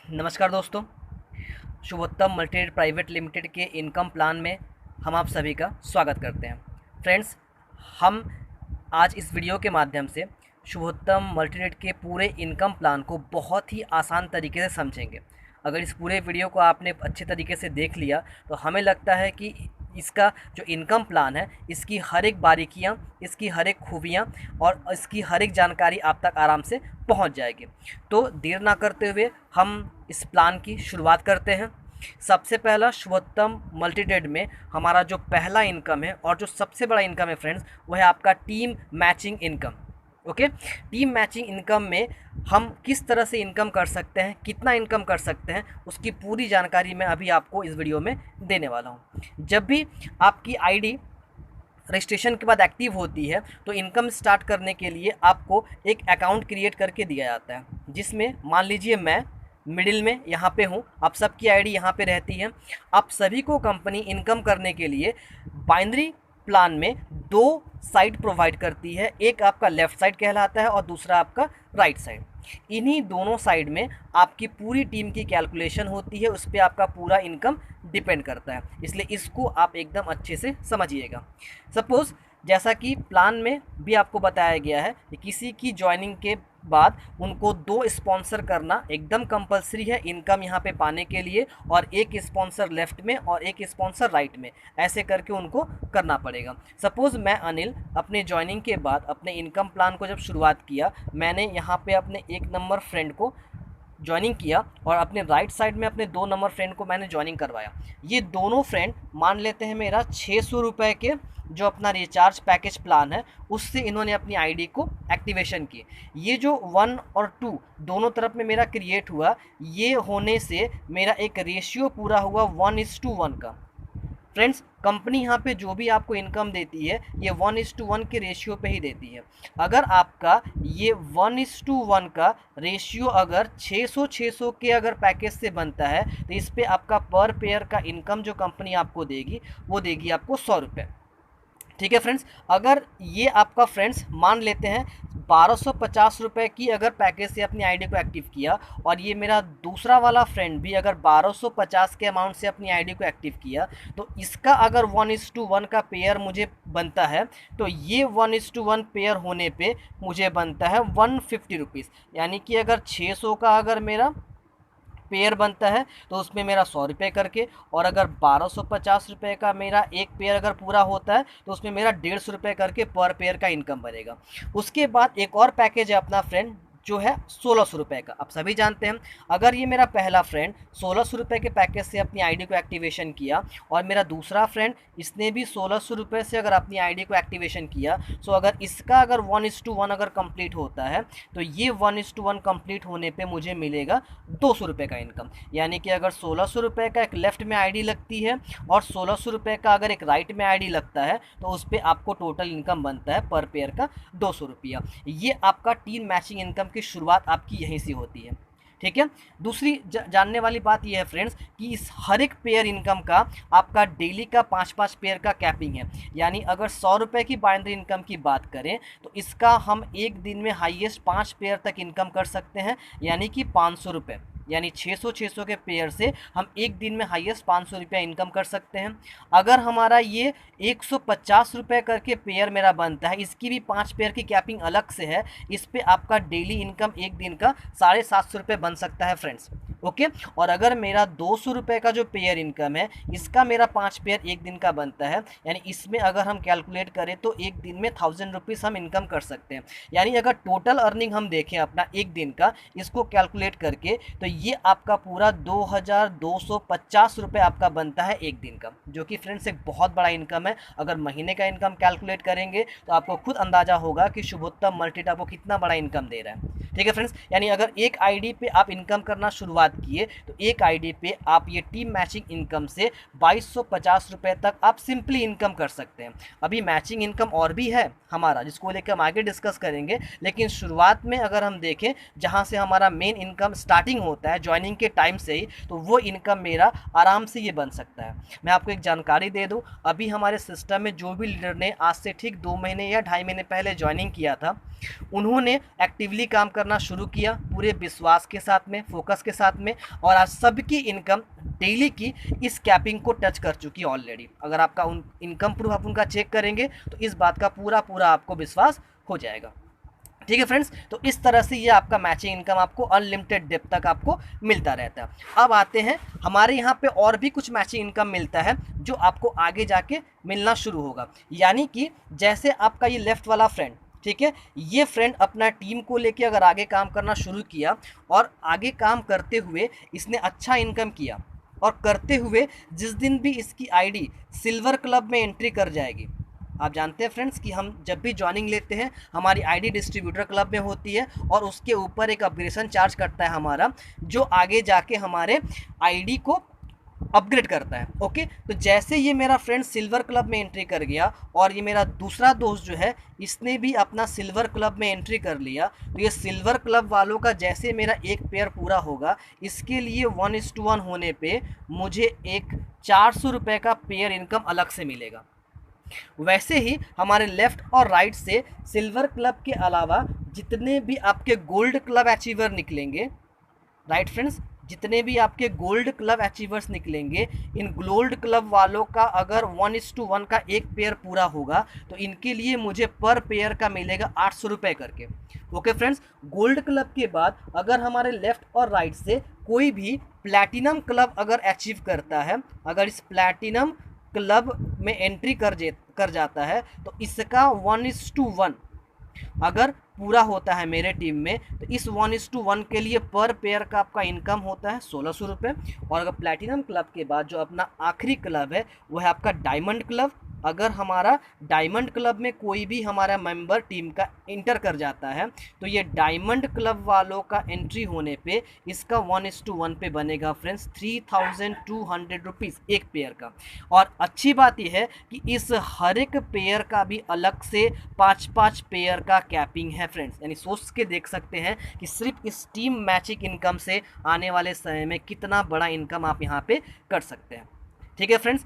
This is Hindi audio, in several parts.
नमस्कार दोस्तों। शुभोत्तम मल्टीनेट प्राइवेट लिमिटेड के इनकम प्लान में हम आप सभी का स्वागत करते हैं। फ्रेंड्स, हम आज इस वीडियो के माध्यम से शुभोत्तम मल्टीनेट के पूरे इनकम प्लान को बहुत ही आसान तरीके से समझेंगे। अगर इस पूरे वीडियो को आपने अच्छे तरीके से देख लिया तो हमें लगता है कि इसका जो इनकम प्लान है, इसकी हर एक बारीकियाँ, इसकी हर एक खूबियाँ और इसकी हर एक जानकारी आप तक आराम से पहुंच जाएगी। तो देर ना करते हुए हम इस प्लान की शुरुआत करते हैं। सबसे पहला, शुभोत्तम मल्टीनेट में हमारा जो पहला इनकम है और जो सबसे बड़ा इनकम है फ्रेंड्स, वो है आपका team matching income. Okay, team matching income में हम किस तरह से इनकम कर सकते हैं, कितना इनकम कर सकते हैं, उसकी पूरी जानकारी मैं अभी आपको इस वीडियो में देने वाला हूँ। जब भी आपकी आईडी रजिस्ट्रेशन के बाद एक्टिव होती है तो इनकम स्टार्ट करने के लिए आपको एक अकाउंट क्रिएट करके दिया जाता है, जिसमें मान लीजिए मैं मिडिल में यहाँ पे हूँ, आप सबकी आईडी यहाँ पे रहती है। आप सभी को कंपनी इनकम करने के लिए बाइनरी प्लान में दो साइड प्रोवाइड करती है, एक आपका लेफ़्ट साइड कहलाता है और दूसरा आपका राइट साइड। इन्हीं दोनों साइड में आपकी पूरी टीम की कैलकुलेशन होती है, उस पर आपका पूरा इनकम डिपेंड करता है, इसलिए इसको आप एकदम अच्छे से समझिएगा। सपोज़ जैसा कि प्लान में भी आपको बताया गया है कि किसी की ज्वाइनिंग के बाद उनको 2 स्पॉन्सर करना एकदम कंपलसरी है इनकम यहाँ पे पाने के लिए, और एक स्पॉन्सर लेफ़्ट में और एक स्पॉन्सर राइट में, ऐसे करके उनको करना पड़ेगा। सपोज़ मैं अनिल अपने ज्वाइनिंग के बाद अपने इनकम प्लान को जब शुरुआत किया, मैंने यहाँ पे अपने 1 नंबर फ्रेंड को ज्वाइनिंग किया और अपने राइट साइड में अपने 2 नंबर फ्रेंड को मैंने ज्वाइनिंग करवाया। ये दोनों फ्रेंड मान लेते हैं मेरा 600 रुपये के जो अपना रिचार्ज पैकेज प्लान है, उससे इन्होंने अपनी आईडी को एक्टिवेशन की। ये जो 1 और 2 दोनों तरफ में मेरा क्रिएट हुआ, ये होने से मेरा एक रेशियो पूरा हुआ 1:1 का। फ्रेंड्स, कंपनी यहाँ पे जो भी आपको इनकम देती है ये 1:1 के रेशियो पे ही देती है। अगर आपका ये 1:1 का रेशियो अगर 600 के अगर पैकेज से बनता है तो इस पर आपका पर पेयर का इनकम जो कंपनी आपको देगी वो देगी आपको 100 रुपये। ठीक है फ्रेंड्स, अगर ये आपका फ्रेंड्स मान लेते हैं 1250 रुपये की अगर पैकेज से अपनी आईडी को एक्टिव किया, और ये मेरा दूसरा वाला फ्रेंड भी अगर 1250 के अमाउंट से अपनी आईडी को एक्टिव किया, तो इसका अगर 1:1 का पेयर मुझे बनता है, तो ये 1:1 पेयर होने पे मुझे बनता है 150 रुपीज़। यानी कि अगर 600 का अगर मेरा पेयर बनता है तो उसमें मेरा 100 रुपये करके, और अगर 1250 रुपये का मेरा एक पेयर अगर पूरा होता है तो उसमें मेरा 150 रुपये करके पर पेयर का इनकम बनेगा। उसके बाद एक और पैकेज है अपना फ्रेंड जो है 1600 रुपये का। आप सभी जानते हैं, अगर ये मेरा पहला फ्रेंड 1600 रुपये के पैकेज से अपनी आईडी को एक्टिवेशन किया और मेरा दूसरा फ्रेंड इसने भी 1600 रुपये से अगर अपनी आईडी को एक्टिवेशन किया, सो अगर इसका अगर 1:1 अगर कंप्लीट होता है तो ये 1:1 कंप्लीट होने पे मुझे मिलेगा 200 रुपये का इनकम। यानी कि अगर 1600 रुपये का एक लेफ़्ट में आईडी लगती है और 1600 रुपये का अगर एक राइट में आईडी लगता है, तो उस पर आपको टोटल इनकम बनता है पर पेयर का 200 रुपया। ये आपका टीम मैचिंग इनकम की शुरुआत आपकी यहीं से होती है। ठीक है, दूसरी जानने वाली बात यह है फ्रेंड्स कि इस हर एक पेयर इनकम का आपका डेली का 5-5 पेयर का कैपिंग है। यानी अगर 100 रुपये की बाइनरी इनकम की बात करें तो इसका हम एक दिन में हाईएस्ट 5 पेयर तक इनकम कर सकते हैं, यानी कि 500 रुपये। यानी 600 के पेयर से हम एक दिन में हाईएस्ट 500 रुपया इनकम कर सकते हैं। अगर हमारा ये 150 रुपये करके पेयर मेरा बनता है, इसकी भी 5 पेयर की कैपिंग अलग से है, इस पे आपका डेली इनकम एक दिन का 750 रुपये बन सकता है फ्रेंड्स। ओके, और अगर मेरा 200 रुपये का जो पेयर इनकम है, इसका मेरा 5 पेयर एक दिन का बनता है, यानी इसमें अगर हम कैलकुलेट करें तो एक दिन में 1000 रुपीज़ हम इनकम कर सकते हैं। यानी अगर टोटल अर्निंग हम देखें अपना एक दिन का, इसको कैलकुलेट करके, तो ये आपका पूरा 2250 रुपये आपका बनता है एक दिन का, जो कि फ्रेंड्स एक बहुत बड़ा इनकम है। अगर महीने का इनकम कैलकुलेट करेंगे तो आपको खुद अंदाजा होगा कि शुभोत्तम मल्टीनेट आपको कितना बड़ा इनकम दे रहा है। ठीक है फ्रेंड्स, यानी अगर एक आईडी पे आप इनकम करना शुरुआत किए तो एक आईडी पे आप ये टीम मैचिंग इनकम से 2250 रुपये तक आप सिंपली इनकम कर सकते हैं। अभी मैचिंग इनकम और भी है हमारा, जिसको लेकर हम आगे डिस्कस करेंगे, लेकिन शुरुआत में अगर हम देखें जहाँ से हमारा मेन इनकम स्टार्टिंग होता है ज्वाइनिंग के टाइम से ही, तो वो इनकम मेरा आराम से ये बन सकता है। मैं आपको एक जानकारी दे दूँ, अभी हमारे सिस्टम में जो भी लीडर ने आज से ठीक 2 महीने या 2.5 महीने पहले ज्वाइनिंग किया था, उन्होंने एक्टिवली काम करना शुरू किया पूरे विश्वास के साथ में, फोकस के साथ में, और आज सबकी इनकम डेली की इस कैपिंग को टच कर चुकी है ऑलरेडी। अगर आपका उन इनकम प्रूफ आप उनका चेक करेंगे तो इस बात का पूरा पूरा आपको विश्वास हो जाएगा। ठीक है फ्रेंड्स, तो इस तरह से ये आपका मैचिंग इनकम आपको अनलिमिटेड डेप्थ तक आपको मिलता रहता है। अब आते हैं हमारे यहाँ पे और भी कुछ मैचिंग इनकम मिलता है जो आपको आगे जाके मिलना शुरू होगा। यानी कि जैसे आपका ये लेफ्ट वाला फ्रेंड, ठीक है, ये फ्रेंड अपना टीम को लेके अगर आगे काम करना शुरू किया और आगे काम करते हुए इसने अच्छा इनकम किया, और करते हुए जिस दिन भी इसकी आईडी सिल्वर क्लब में एंट्री कर जाएगी, आप जानते हैं फ्रेंड्स कि हम जब भी ज्वाइनिंग लेते हैं हमारी आईडी डिस्ट्रीब्यूटर क्लब में होती है और उसके ऊपर एक अपग्रेडेशन चार्ज कटता है हमारा, जो आगे जाके हमारे आईडी को अपग्रेड करता है। ओके, तो जैसे ये मेरा फ्रेंड सिल्वर क्लब में एंट्री कर गया और ये मेरा दूसरा दोस्त जो है इसने भी अपना सिल्वर क्लब में एंट्री कर लिया, तो ये सिल्वर क्लब वालों का जैसे मेरा एक पेयर पूरा होगा, इसके लिए 1:1 होने पे मुझे एक 400 रुपये का पेयर इनकम अलग से मिलेगा। वैसे ही हमारे लेफ्ट और राइट से सिल्वर क्लब के अलावा जितने भी आपके गोल्ड क्लब अचीवर निकलेंगे, राइट फ्रेंड्स, जितने भी आपके गोल्ड क्लब अचीवर्स निकलेंगे, इन गोल्ड क्लब वालों का अगर 1:1 का एक पेयर पूरा होगा तो इनके लिए मुझे पर पेयर का मिलेगा 800 रुपये करके। ओके फ्रेंड्स, गोल्ड क्लब के बाद अगर हमारे लेफ्ट और राइट से कोई भी प्लैटिनम क्लब अगर अचीव करता है, अगर इस प्लैटिनम क्लब में एंट्री कर जाता है तो इसका 1:1 अगर पूरा होता है मेरे टीम में, तो इस 1:1 के लिए पर पेयर का आपका इनकम होता है 1600 रुपये। और अगर प्लैटिनम क्लब के बाद जो अपना आखिरी क्लब है वो है आपका डायमंड क्लब, अगर हमारा डायमंड क्लब में कोई भी हमारा मेंबर टीम का इंटर कर जाता है तो ये डायमंड क्लब वालों का एंट्री होने पे इसका 1:1 पे बनेगा फ्रेंड्स 3200 रुपीज़ एक पेयर का। और अच्छी बात यह है कि इस हर एक पेयर का भी अलग से 5-5 पेयर का कैपिंग है फ्रेंड्स, यानी सोच के देख सकते हैं कि सिर्फ इस टीम मैचिंग इनकम से आने वाले समय में कितना बड़ा इनकम आप यहाँ पे कर सकते हैं। ठीक है फ्रेंड्स,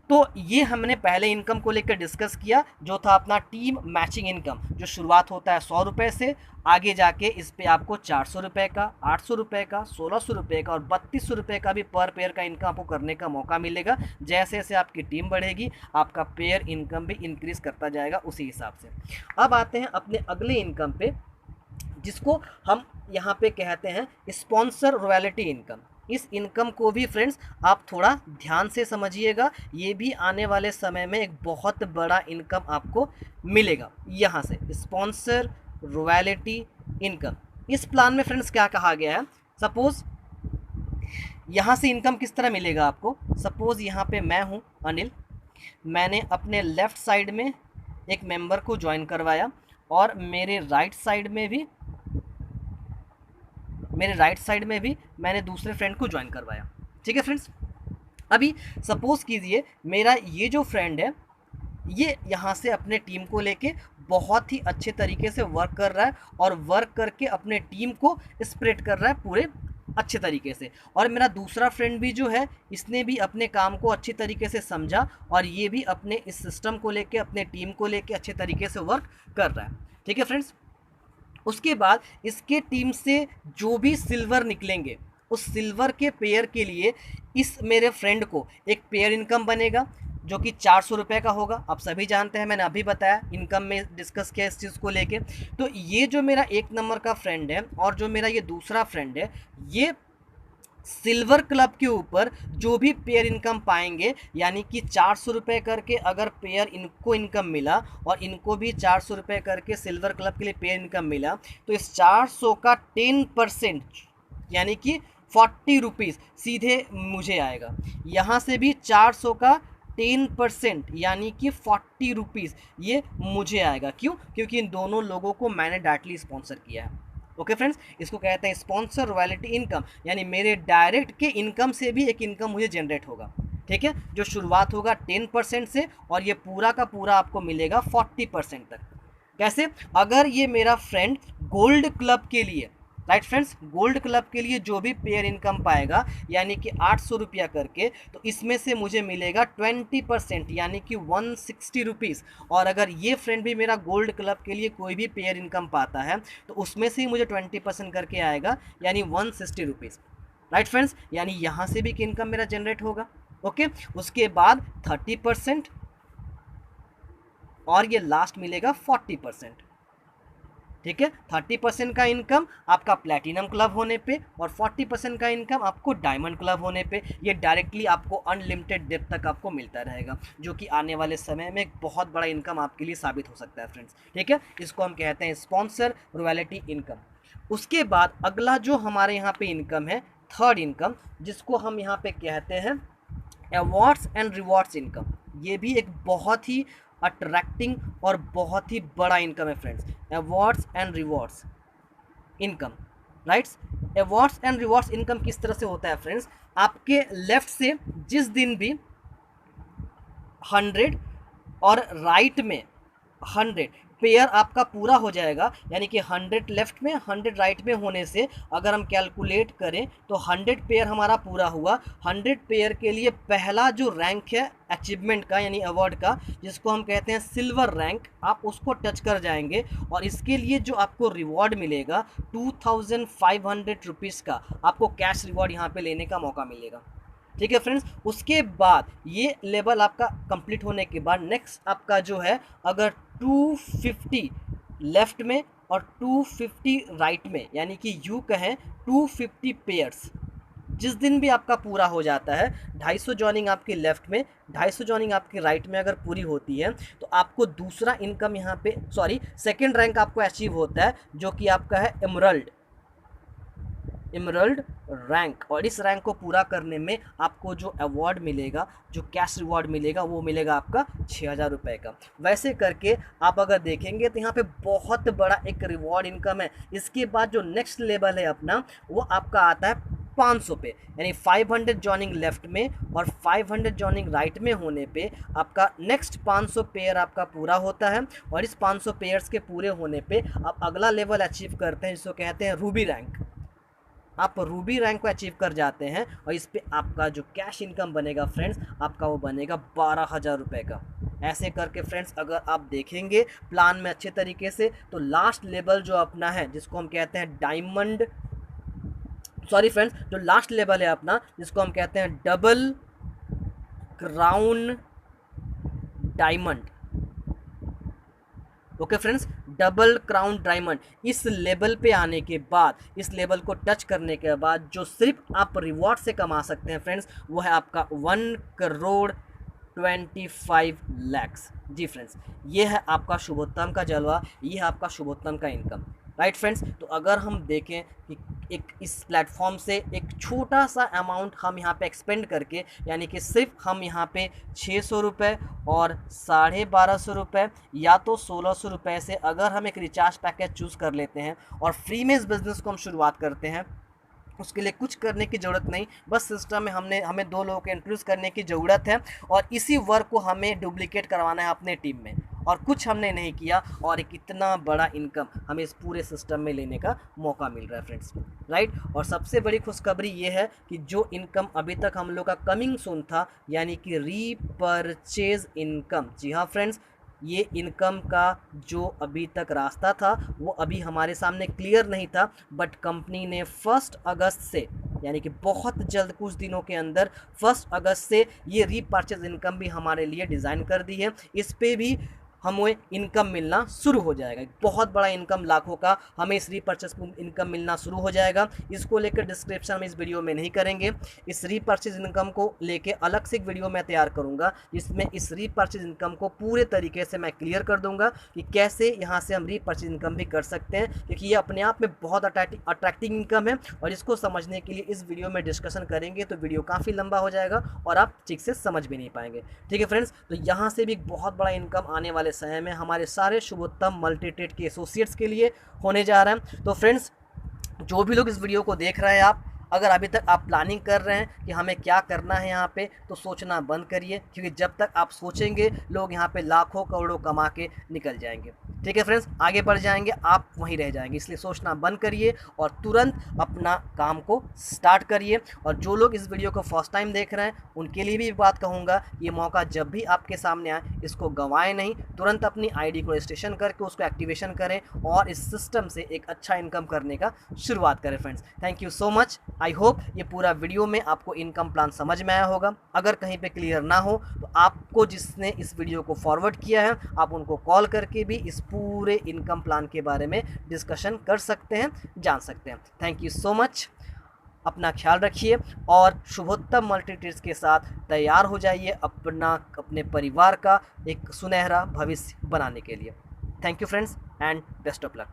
तो ये हमने पहले इनकम को लेकर डिस्कस किया जो था अपना टीम मैचिंग इनकम, जो शुरुआत होता है 100 रुपये से, आगे जाके इस पे आपको 400 रुपये का, 800 रुपये का, 1600 रुपये का और 3200 रुपये का भी पर पेयर का इनकम आपको करने का मौका मिलेगा। जैसे जैसे आपकी टीम बढ़ेगी आपका पेयर इनकम भी इंक्रीज करता जाएगा उसी हिसाब से। अब आते हैं अपने अगले इनकम पे, जिसको हम यहाँ पे कहते हैं स्पॉन्सर रॉयल्टी इनकम। इस इनकम को भी फ्रेंड्स आप थोड़ा ध्यान से समझिएगा, ये भी आने वाले समय में एक बहुत बड़ा इनकम आपको मिलेगा यहाँ से, स्पॉन्सर रॉयल्टी इनकम। इस प्लान में फ्रेंड्स क्या कहा गया है, सपोज़ यहाँ से इनकम किस तरह मिलेगा आपको। सपोज़ यहाँ पे मैं हूँ अनिल, मैंने अपने लेफ़्ट साइड में एक मेंबर को ज्वाइन करवाया और मेरे राइट साइड में भी मैंने दूसरे फ्रेंड को ज्वाइन करवाया। ठीक है फ्रेंड्स, अभी सपोज़ कीजिए मेरा ये जो फ्रेंड है ये यहाँ से अपने टीम को लेके बहुत ही अच्छे तरीके से वर्क कर रहा है और वर्क करके अपने टीम को स्प्रेड कर रहा है पूरे अच्छे तरीके से। और मेरा दूसरा फ्रेंड भी जो है इसने भी अपने काम को अच्छी तरीके से समझा और ये भी अपने इस सिस्टम को लेके अपने टीम को लेके अच्छे तरीके से वर्क कर रहा है। ठीक है फ्रेंड्स, उसके बाद इसके टीम से जो भी सिल्वर निकलेंगे उस सिल्वर के पेयर के लिए इस मेरे फ्रेंड को एक पेयर इनकम बनेगा जो कि 400 रुपये का होगा। आप सभी जानते हैं, मैंने अभी बताया इनकम में डिस्कस किया इस चीज़ को लेके। तो ये जो मेरा 1 नंबर का फ्रेंड है और जो मेरा ये दूसरा फ्रेंड है, ये सिल्वर क्लब के ऊपर जो भी पेयर इनकम पाएंगे, यानी कि 400 रुपये करके अगर पेयर इनको इनकम मिला और इनको भी 400 रुपये करके सिल्वर क्लब के लिए पेयर इनकम मिला, तो इस 400 का 10% यानी कि 40 रुपीज़ सीधे मुझे आएगा। यहाँ से भी 400 का 10% यानी कि 40 रुपीज़ ये मुझे आएगा। क्यों? क्योंकि इन दोनों लोगों को मैंने डायरेक्टली स्पॉन्सर किया है। ओके फ्रेंड्स, इसको कहते हैं स्पॉन्सर रॉयल्टी इनकम, यानी मेरे डायरेक्ट के इनकम से भी एक इनकम मुझे जनरेट होगा। ठीक है, जो शुरुआत होगा 10% से और ये पूरा का पूरा आपको मिलेगा 40% तक। कैसे? अगर ये मेरा फ्रेंड गोल्ड क्लब के लिए, राइट फ्रेंड्स, गोल्ड क्लब के लिए जो भी पेयर इनकम पाएगा यानी कि 800 रुपया करके, तो इसमें से मुझे मिलेगा 20% यानी कि 160 रुपीज़। और अगर ये फ्रेंड भी मेरा गोल्ड क्लब के लिए कोई भी पेयर इनकम पाता है तो उसमें से ही मुझे 20% करके आएगा यानी 160 रुपीज़। राइट फ्रेंड्स, यानी यहाँ से भी इनकम मेरा जनरेट होगा। ओके, उसके बाद 30% और ये लास्ट मिलेगा 40%। ठीक है, 30% का इनकम आपका प्लैटिनम क्लब होने पे और 40% का इनकम आपको डायमंड क्लब होने पे। ये डायरेक्टली आपको अनलिमिटेड डेप्थ तक आपको मिलता रहेगा, जो कि आने वाले समय में एक बहुत बड़ा इनकम आपके लिए साबित हो सकता है फ्रेंड्स। ठीक है, इसको हम कहते हैं स्पॉन्सर रॉयल्टी इनकम। उसके बाद अगला जो हमारे यहाँ पे इनकम है, थर्ड इनकम, जिसको हम यहाँ पे कहते हैं अवार्ड्स एंड रिवॉर्ड्स इनकम। ये भी एक बहुत ही अट्रैक्टिंग और बहुत ही बड़ा इनकम है friends, awards and rewards income. Rights, awards and rewards income किस तरह से होता है फ्रेंड्स, आपके लेफ्ट से जिस दिन भी 100 और राइट में 100 पेयर आपका पूरा हो जाएगा, यानी कि 100 लेफ्ट में 100 राइट में होने से अगर हम कैलकुलेट करें तो 100 पेयर हमारा पूरा हुआ। 100 पेयर के लिए पहला जो रैंक है अचीवमेंट का यानी अवार्ड का, जिसको हम कहते हैं सिल्वर रैंक, आप उसको टच कर जाएंगे और इसके लिए जो आपको रिवॉर्ड मिलेगा 2500 रुपीज़ का आपको कैश रिवॉर्ड यहाँ पे लेने का मौका मिलेगा। ठीक है फ्रेंड्स, उसके बाद ये लेवल आपका कंप्लीट होने के बाद नेक्स्ट आपका जो है, अगर 250 लेफ्ट में और 250 राइट में, यानी कि यू कहें 250 पेयर्स जिस दिन भी आपका पूरा हो जाता है, 250 जॉइनिंग आपकी लेफ्ट में, 250 जॉइनिंग आपकी राइट में अगर पूरी होती है तो आपको दूसरा इनकम यहाँ पे सेकेंड रैंक आपको अचीव होता है, जो कि आपका है इमरल्ड रैंक। और इस रैंक को पूरा करने में आपको जो अवार्ड मिलेगा, जो कैश रिवॉर्ड मिलेगा, वो मिलेगा आपका 6000 रुपये का। वैसे करके आप अगर देखेंगे तो यहाँ पे बहुत बड़ा एक रिवॉर्ड इनकम है। इसके बाद जो नेक्स्ट लेवल है अपना, वो आपका आता है 500 पे, यानी 500 जॉइनिंग लेफ्ट में और 500 जॉइनिंग राइट में होने पे आपका नेक्स्ट 500 पेयर आपका पूरा होता है। और इस 500 पेयर्स के पूरे होने पे आप अगला लेवल अचीव करते हैं, जिसको कहते हैं रूबी रैंक। आप रूबी रैंक को अचीव कर जाते हैं और इस पे आपका जो कैश इनकम बनेगा फ्रेंड्स, आपका वो बनेगा 12000 रुपये का। ऐसे करके फ्रेंड्स अगर आप देखेंगे प्लान में अच्छे तरीके से, तो लास्ट लेवल जो अपना है, जिसको हम कहते हैं डायमंड, फ्रेंड्स, जो लास्ट लेवल है अपना, जिसको हम कहते हैं double crown diamond. Okay friends, double crown diamond, इस लेवल पे आने के बाद, इस लेवल को टच करने के बाद जो सिर्फ आप रिवॉर्ड से कमा सकते हैं फ्रेंड्स, वो है आपका 1,25,00,000। जी फ्रेंड्स, ये है आपका शुभोत्तम का जलवा, ये है आपका शुभोत्तम का इनकम। राइट फ्रेंड्स, तो अगर हम देखें कि एक इस प्लेटफॉर्म से एक छोटा सा अमाउंट हम यहाँ पे एक्सपेंड करके, यानी कि सिर्फ हम यहाँ पे 600 रुपये और 1250 रुपये या तो 1600 रुपये से अगर हम एक रिचार्ज पैकेज चूज़ कर लेते हैं और फ्री में इस बिज़नेस को हम शुरुआत करते हैं, उसके लिए कुछ करने की ज़रूरत नहीं, बस सिस्टम में हमें 2 लोगों को इंट्रोड्यूस करने की ज़रूरत है और इसी वर्क को हमें डुप्लीकेट करवाना है अपने टीम में, और कुछ हमने नहीं किया और एक इतना बड़ा इनकम हमें इस पूरे सिस्टम में लेने का मौका मिल रहा है फ्रेंड्स। राइट, और सबसे बड़ी खुशखबरी ये है कि जो इनकम अभी तक हम लोग का कमिंग सून था, यानी कि रीपरचेज इनकम, जी हाँ फ्रेंड्स, ये इनकम का जो अभी तक रास्ता था वो अभी हमारे सामने क्लियर नहीं था, बट कंपनी ने 1 अगस्त से, यानी कि बहुत जल्द कुछ दिनों के अंदर 1 अगस्त से ये रीपरचेज इनकम भी हमारे लिए डिज़ाइन कर दी है। इस पे भी हमें इनकम मिलना शुरू हो जाएगा, बहुत बड़ा इनकम, लाखों का हमें इस रीपरचेज इनकम मिलना शुरू हो जाएगा। इसको लेकर डिस्क्रिप्शन में इस वीडियो में नहीं करेंगे, इस रीपरचेज इनकम को लेके अलग से एक वीडियो मैं तैयार करूंगा, जिसमें इस रीपरचेज इनकम को पूरे तरीके से मैं क्लियर कर दूंगा कि कैसे यहाँ से हम रीपरचेज इनकम भी कर सकते हैं, क्योंकि ये अपने आप में बहुत अट्रैक्टिव इनकम है। और इसको समझने के लिए इस वीडियो में डिस्कशन करेंगे तो वीडियो काफ़ी लंबा हो जाएगा और आप ठीक से समझ भी नहीं पाएंगे। ठीक है फ्रेंड्स, तो यहाँ से भी एक बहुत बड़ा इनकम आने वाले समय में हमारे सारे शुभोत्तम मल्टीट्रेड के एसोसिएट्स के लिए होने जा रहा है। तो फ्रेंड्स, जो भी लोग इस वीडियो को देख रहे हैं, आप अगर अभी तक आप प्लानिंग कर रहे हैं कि हमें क्या करना है यहाँ पे, तो सोचना बंद करिए, क्योंकि जब तक आप सोचेंगे लोग यहाँ पे लाखों करोड़ों कमा के निकल जाएंगे। ठीक है फ्रेंड्स, आगे बढ़ जाएंगे, आप वहीं रह जाएंगे। इसलिए सोचना बंद करिए और तुरंत अपना काम को स्टार्ट करिए। और जो लोग इस वीडियो को फर्स्ट टाइम देख रहे हैं, उनके लिए भी बात कहूँगा, ये मौका जब भी आपके सामने आए, इसको गंवाएं नहीं, तुरंत अपनी ID को रजिस्ट्रेशन करके उसको एक्टिवेशन करें और इस सिस्टम से एक अच्छा इनकम करने का शुरुआत करें friends. Thank you so much. I hope ये पूरा वीडियो में आपको इनकम प्लान समझ में आया होगा। अगर कहीं पे क्लियर ना हो तो आपको जिसने इस वीडियो को फॉरवर्ड किया है आप उनको कॉल करके भी इस पूरे इनकम प्लान के बारे में डिस्कशन कर सकते हैं, जान सकते हैं। Thank you so much. अपना ख्याल रखिए और शुभोत्तम मल्टी ट्रेड्स के साथ तैयार हो जाइए अपने परिवार का एक सुनहरा भविष्य बनाने के लिए। Thank you friends and best of luck.